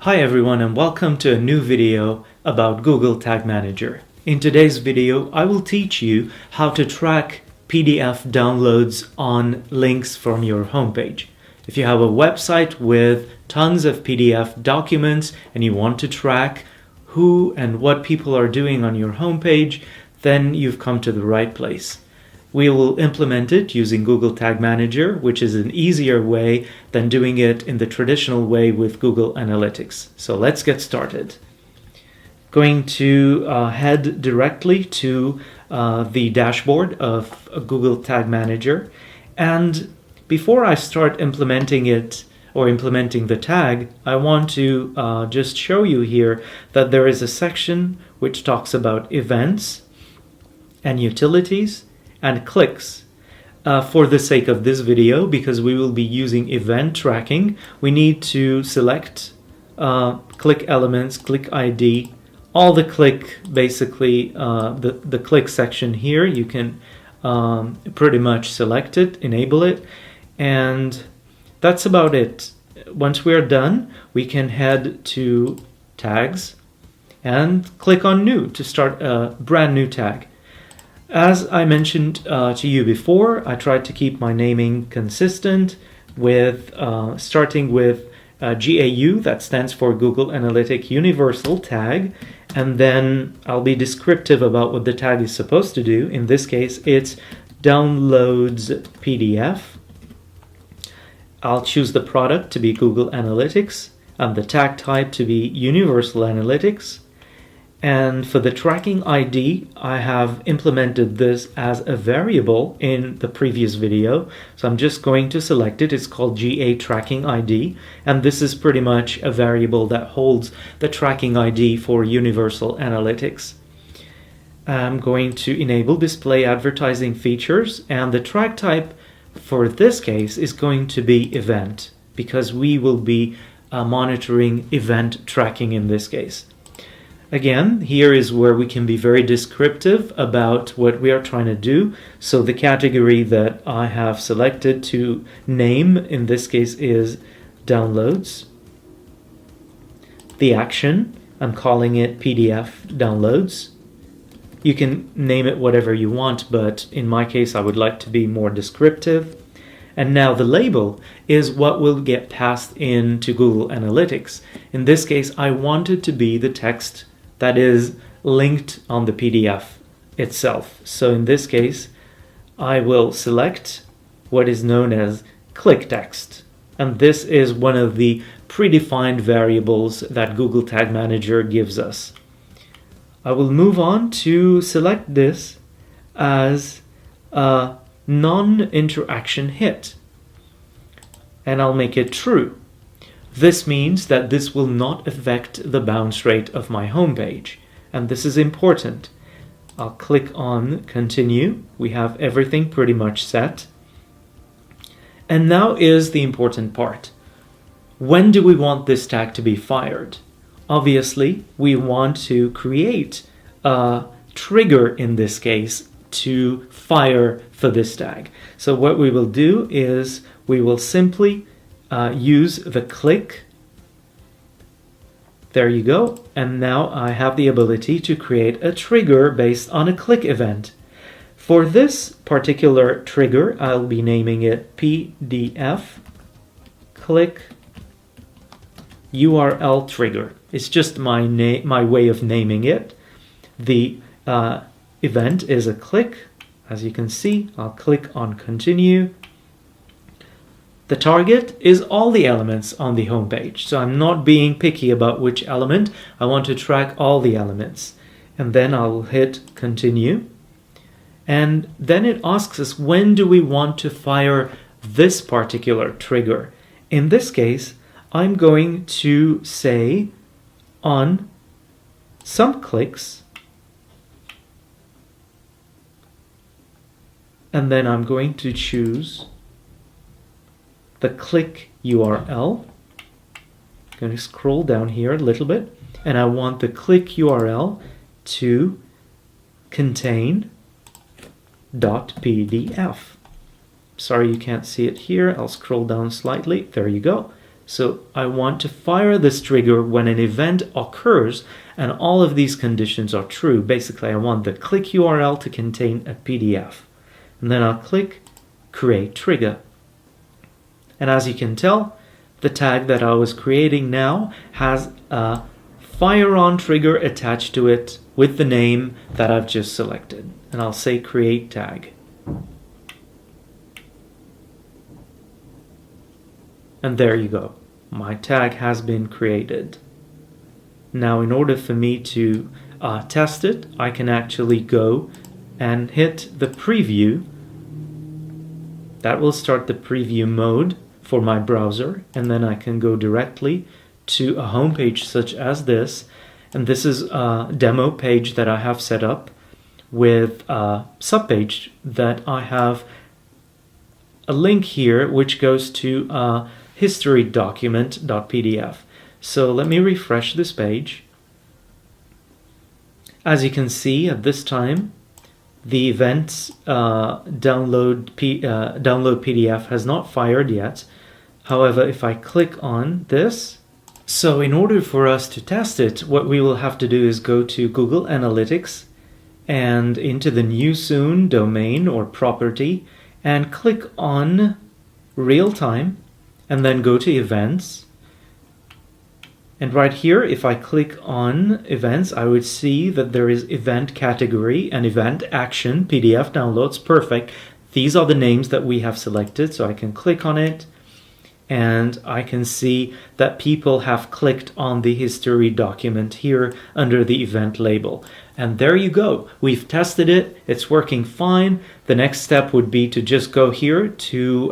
Hi everyone and welcome to a new video about Google Tag Manager. In today's video, I will teach you how to track PDF downloads on links from your homepage. If you have a website with tons of PDF documents and you want to track who and what people are doing on your homepage, then you've come to the right place. We will implement it using Google Tag Manager, which is an easier way than doing it in the traditional way with Google Analytics. So let's get started. Going to head directly to the dashboard of Google Tag Manager. And before I start implementing it or implementing the tag, I want to just show you here that there is a section which talks about events and utilities and clicks. For the sake of this video, because we will be using event tracking, we need to select click elements, click ID, all the click, basically the click section here. You can pretty much select it, enable it, and that's about it. Once we are done, we can head to tags and click on new to start a brand new tag. As I mentioned to you before, I tried to keep my naming consistent with starting with GAU, that stands for Google Analytic Universal Tag, and then I'll be descriptive about what the tag is supposed to do. In this case, it's downloads PDF. I'll choose the product to be Google Analytics and the tag type to be Universal Analytics. And for the tracking ID, I have implemented this as a variable in the previous video. So I'm just going to select it. It's called GA tracking ID. And this is pretty much a variable that holds the tracking ID for Universal Analytics. I'm going to enable display advertising features. And the track type for this case is going to be event, because we will be monitoring event tracking in this case. Again, here is where we can be very descriptive about what we are trying to do. So the category that I have selected to name in this case is downloads. The action, I'm calling it PDF downloads. You can name it whatever you want, but in my case I would like to be more descriptive. And now the label is what will get passed into Google Analytics. In this case, I want it to be the text that is linked on the PDF itself. So in this case, I will select what is known as click text. And this is one of the predefined variables that Google Tag Manager gives us. I will move on to select this as a non-interaction hit. And I'll make it true. This means that this will not affect the bounce rate of my homepage, and this is important. I'll click on continue. We have everything pretty much set. And now is the important part. When do we want this tag to be fired? Obviously, we want to create a trigger in this case to fire for this tag. So what we will do is we will simply use the click. There you go. And now I have the ability to create a trigger based on a click event. For this particular trigger, I'll be naming it PDF click URL trigger. It's just my way of naming it. The event is a click. As you can see, I'll click on continue. The target is all the elements on the home page. So I'm not being picky about which element. I want to track all the elements. And then I'll hit continue. And then it asks us, when do we want to fire this particular trigger? In this case, I'm going to say on some clicks. And then I'm going to choose the click URL. I'm going to scroll down here a little bit, and I want the click URL to contain .pdf. Sorry you can't see it here. I'll scroll down slightly. There you go. So I want to fire this trigger when an event occurs and all of these conditions are true. Basically, I want the click URL to contain a PDF. And then I'll click Create Trigger. And as you can tell, the tag that I was creating now has a fire on trigger attached to it with the name that I've just selected. And I'll say Create Tag. And there you go. My tag has been created. Now, in order for me to test it, I can actually go and hit the preview. That will start the preview mode for my browser, and then I can go directly to a home page such as this. And this is a demo page that I have set up with a subpage that I have a link here which goes to a history document.pdf. So let me refresh this page. As you can see at this time, the events download PDF has not fired yet. However, if I click on this, so in order for us to test it, what we will have to do is go to Google Analytics and into the New Soon domain or property and click on Real Time and then go to Events. And right here, if I click on Events, I would see that there is Event Category and Event Action, PDF Downloads. Perfect. These are the names that we have selected, so I can click on it and I can see that people have clicked on the history document here under the event label. And there you go. We've tested it. It's working fine. The next step would be to just go here to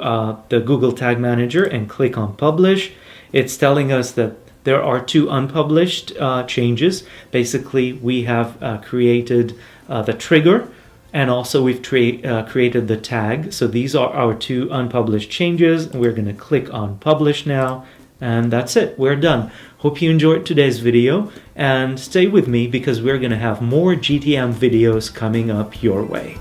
the Google Tag Manager and click on Publish. It's telling us that there are 2 unpublished changes. Basically, we have created the trigger, and also we've created the tag. So these are our 2 unpublished changes. We're going to click on Publish now, and that's it. We're done. Hope you enjoyed today's video, and stay with me because we're going to have more GTM videos coming up your way.